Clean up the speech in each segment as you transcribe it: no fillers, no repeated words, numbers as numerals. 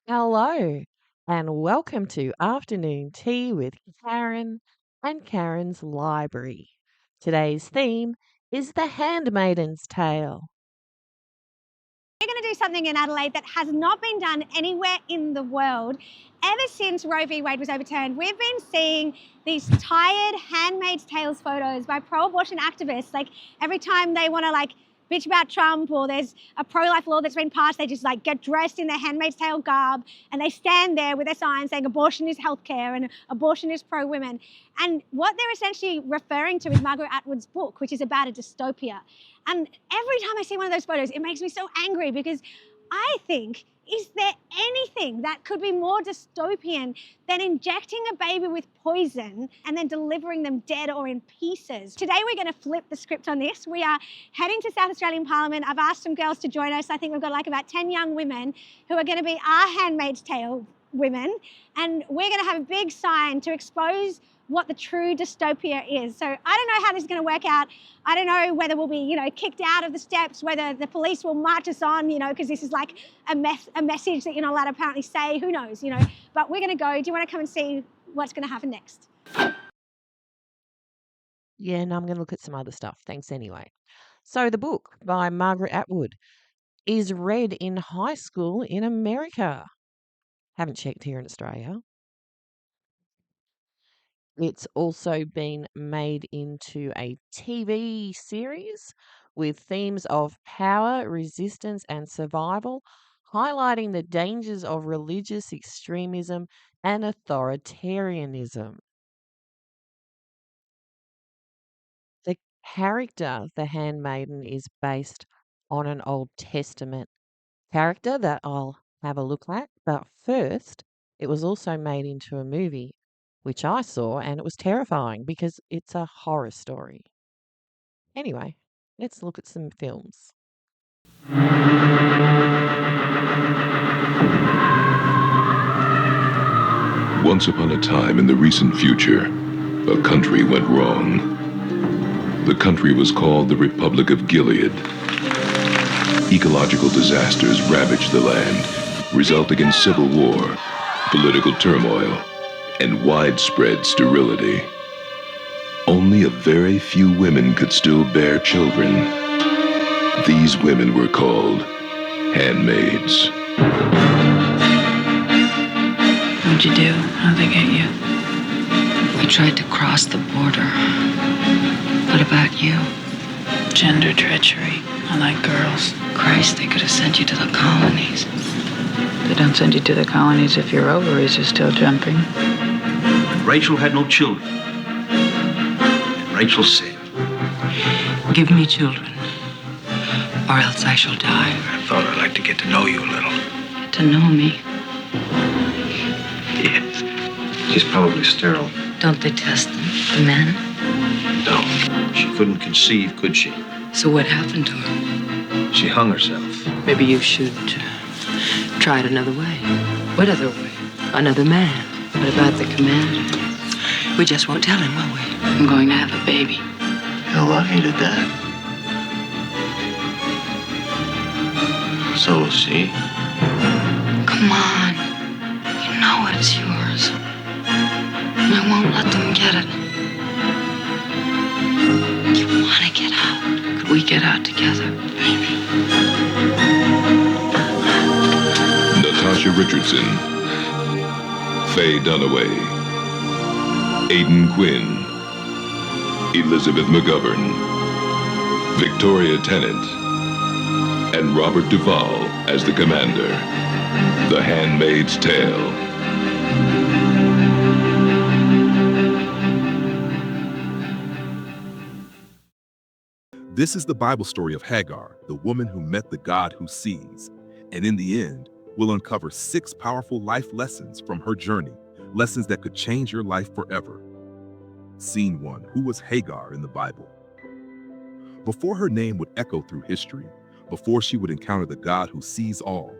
Hello, and welcome to Afternoon Tea with Karen and Karen's Library. Today's theme is The Handmaiden's Tale. We're going to do something in Adelaide that has not been done anywhere in the world. Ever since Roe v. Wade was overturned, we've been seeing these tired Handmaid's Tales photos by pro-abortion activists. Like every time they want to bitch about Trump or there's a pro-life law that's been passed, they just get dressed in their Handmaid's Tale garb and they stand there with their signs saying abortion is healthcare and abortion is pro-women. And what they're essentially referring to is Margaret Atwood's book, which is about a dystopia. And every time I see one of those photos, it makes me so angry because I think, is there anything that could be more dystopian than injecting a baby with poison and then delivering them dead or in pieces? Today, we're going to flip the script on this. We are heading to South Australian Parliament. I've asked some girls to join us. I think we've got about 10 young women who are going to be our Handmaid's Tale women. And we're going to have a big sign to expose what the true dystopia is. So I don't know how this is going to work out. I don't know whether we'll be, kicked out of the steps, whether the police will march us on, because this is a message that you're not allowed to apparently say. Who knows, But we're going to go. Do you want to come and see what's going to happen next? Yeah, no, I'm going to look at some other stuff. Thanks anyway. So, the book by Margaret Atwood is read in high school in America. Haven't checked here in Australia. It's also been made into a TV series with themes of power, resistance, and survival, highlighting the dangers of religious extremism and authoritarianism. The character, the handmaiden, is based on an Old Testament character that I'll have a look at. But first, it was also made into a movie, which I saw, and it was terrifying because it's a horror story. Anyway, let's look at some films. Once upon a time in the recent future, a country went wrong. The country was called the Republic of Gilead. Ecological disasters ravaged the land, resulting in civil war, political turmoil, and widespread sterility. Only a very few women could still bear children. These women were called handmaids. What'd you do? How'd they get you? We tried to cross the border. What about you? Gender treachery. I like girls. Christ, they could have sent you to the colonies. They don't send you to the colonies if your ovaries are still jumping. Rachel had no children. And Rachel said, Give me children, or else I shall die. I thought I'd like to get to know you a little. Get to know me. Yes. She's probably sterile. Don't they test them, the men? No. She couldn't conceive, could she? So what happened to her? She hung herself. Maybe you should try it another way. What other way? Another man. What about the commander? We just won't tell him, will we? I'm going to have a baby. You're lucky to that. So will she. Come on. You know it's yours. And I won't let them get it. You want to get out. Could we get out together? Maybe. Natasha Richardson, Faye Dunaway, Aidan Quinn, Elizabeth McGovern, Victoria Tennant, and Robert Duvall as the commander. The Handmaid's Tale. This is the Bible story of Hagar, the woman who met the God who sees. And in the end, we'll uncover 6 powerful life lessons from her journey, lessons that could change your life forever. Scene 1. Who was Hagar in the Bible? Before her name would echo through history, before she would encounter the God who sees all,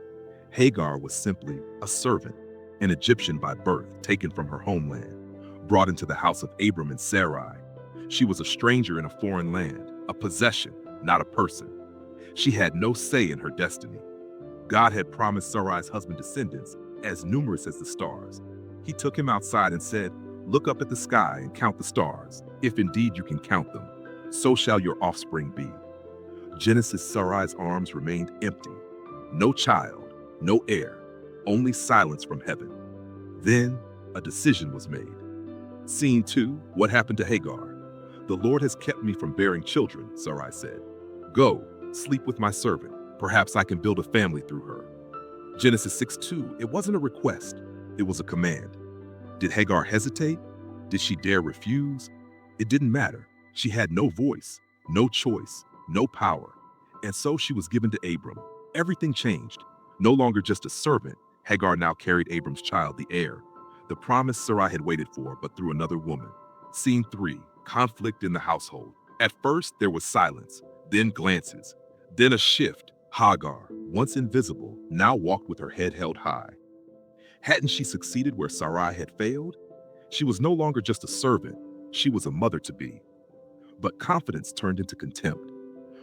Hagar was simply a servant, an Egyptian by birth, taken from her homeland, brought into the house of Abram and Sarai. She was a stranger in a foreign land, a possession, not a person. She had no say in her destiny. God had promised Sarai's husband descendants, as numerous as the stars. He took him outside and said, "Look up at the sky and count the stars. If indeed you can count them, so shall your offspring be." Genesis Sarai's arms remained empty. No child, no heir, only silence from heaven. Then a decision was made. Scene 2, what happened to Hagar? "The Lord has kept me from bearing children," Sarai said. "Go, sleep with my servant. Perhaps I can build a family through her." Genesis 6:2, it wasn't a request, it was a command. Did Hagar hesitate? Did she dare refuse? It didn't matter. She had no voice, no choice, no power. And so she was given to Abram. Everything changed. No longer just a servant, Hagar now carried Abram's child, the heir. The promise Sarai had waited for, but through another woman. Scene 3, conflict in the household. At first, there was silence, then glances, then a shift. Hagar, once invisible, now walked with her head held high. Hadn't she succeeded where Sarai had failed? She was no longer just a servant, she was a mother-to-be. But confidence turned into contempt.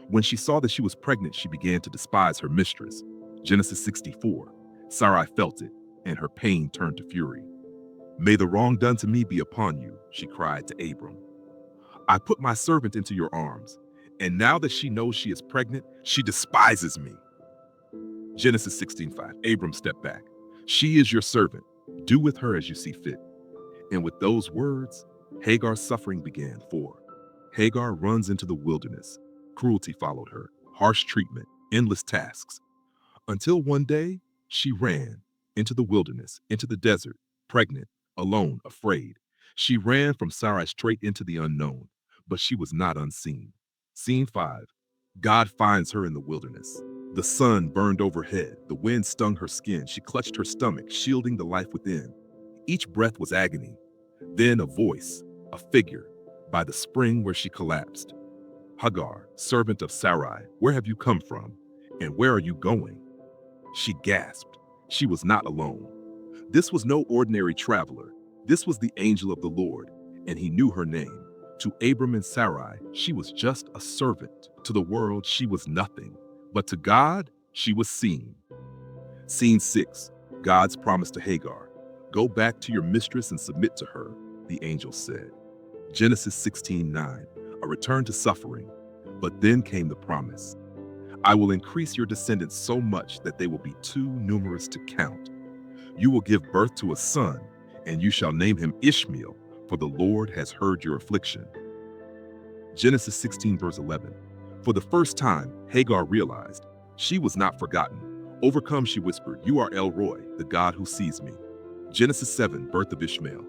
When she saw that she was pregnant, she began to despise her mistress. Genesis 64. Sarai felt it, and her pain turned to fury. "May the wrong done to me be upon you," she cried to Abram. "I put my servant into your arms, and now that she knows she is pregnant, she despises me." Genesis 16:5. Abram stepped back. "She is your servant. Do with her as you see fit." And with those words, Hagar's suffering began. 4. Hagar runs into the wilderness. Cruelty followed her, harsh treatment, endless tasks. Until one day, she ran into the wilderness, into the desert, pregnant, alone, afraid. She ran from Sarai straight into the unknown, but she was not unseen. Scene 5. God finds her in the wilderness. The sun burned overhead, the wind stung her skin. She clutched her stomach, shielding the life within. Each breath was agony. Then a voice, a figure, by the spring where she collapsed. "Hagar, servant of Sarai, where have you come from? And where are you going?" She gasped. She was not alone. This was no ordinary traveler. This was the angel of the Lord, and he knew her name. To Abram and Sarai, she was just a servant. To the world, she was nothing. But to God, she was seen. Scene 6. God's promise to Hagar. "Go back to your mistress and submit to her," the angel said. Genesis 16:9. A return to suffering. But then came the promise. "I will increase your descendants so much that they will be too numerous to count. You will give birth to a son, and you shall name him Ishmael, for the Lord has heard your affliction." Genesis 16, verse 11. For the first time, Hagar realized she was not forgotten. Overcome, she whispered, "You are El Roy, the God who sees me." Genesis 7, birth of Ishmael.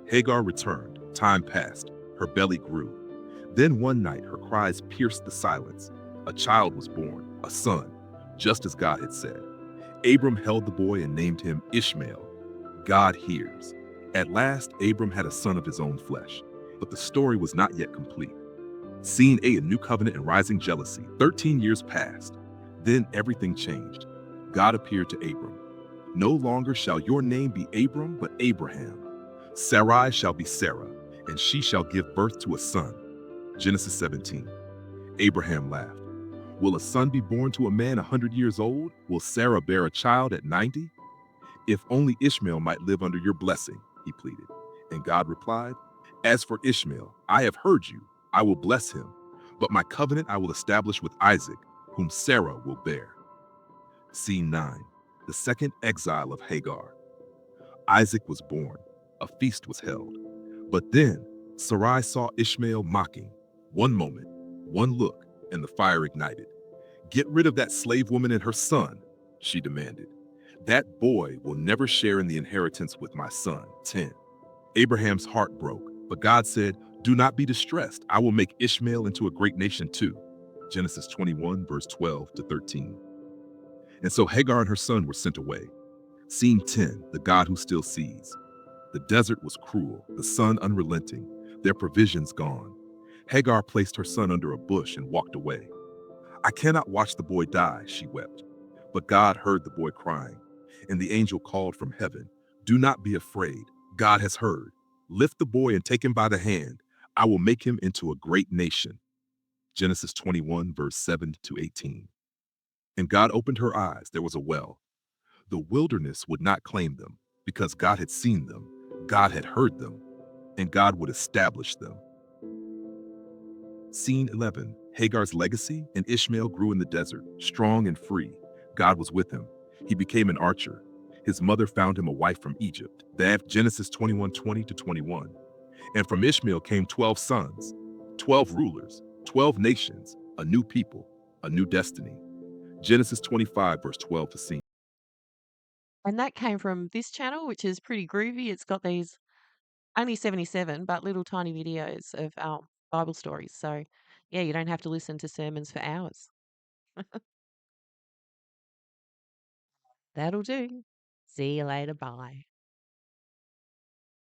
Hagar returned. Time passed. Her belly grew. Then one night, her cries pierced the silence. A child was born, a son, just as God had said. Abram held the boy and named him Ishmael. God hears. At last, Abram had a son of his own flesh. But the story was not yet complete. Scene 8, a new covenant and rising jealousy. 13 years passed. Then everything changed. God appeared to Abram. "No longer shall your name be Abram, but Abraham. Sarai shall be Sarah, and she shall give birth to a son." Genesis 17. Abraham laughed. "Will a son be born to a man 100 years old? Will Sarah bear a child at 90? If only Ishmael might live under your blessing," he pleaded. And God replied, "As for Ishmael, I have heard you. I will bless him, but my covenant I will establish with Isaac, whom Sarah will bear." Scene 9, the second exile of Hagar. Isaac was born. A feast was held. But then Sarai saw Ishmael mocking. One moment, one look, and the fire ignited. "Get rid of that slave woman and her son," she demanded. "That boy will never share in the inheritance with my son." 10. Abraham's heart broke, but God said, "Do not be distressed. I will make Ishmael into a great nation too." Genesis 21, verse 12 to 13. And so Hagar and her son were sent away. Scene 10, the God who still sees. The desert was cruel, the sun unrelenting, their provisions gone. Hagar placed her son under a bush and walked away. "I cannot watch the boy die," she wept. But God heard the boy crying, and the angel called from heaven, "Do not be afraid. God has heard. Lift the boy and take him by the hand. I will make him into a great nation." Genesis 21, verse 7 to 18. And God opened her eyes. There was a well. The wilderness would not claim them because God had seen them, God had heard them, and God would establish them. Scene 11. Hagar's legacy, and Ishmael grew in the desert, strong and free. God was with him. He became an archer. His mother found him a wife from Egypt. Genesis 21:20-21. And from Ishmael came 12 sons, 12 rulers, 12 nations, a new people, a new destiny. Genesis 25, verse 12 to scene. And that came from this channel, which is pretty groovy. It's got these only 77, but little tiny videos of Bible stories. So, yeah, you don't have to listen to sermons for hours. That'll do. See you later. Bye.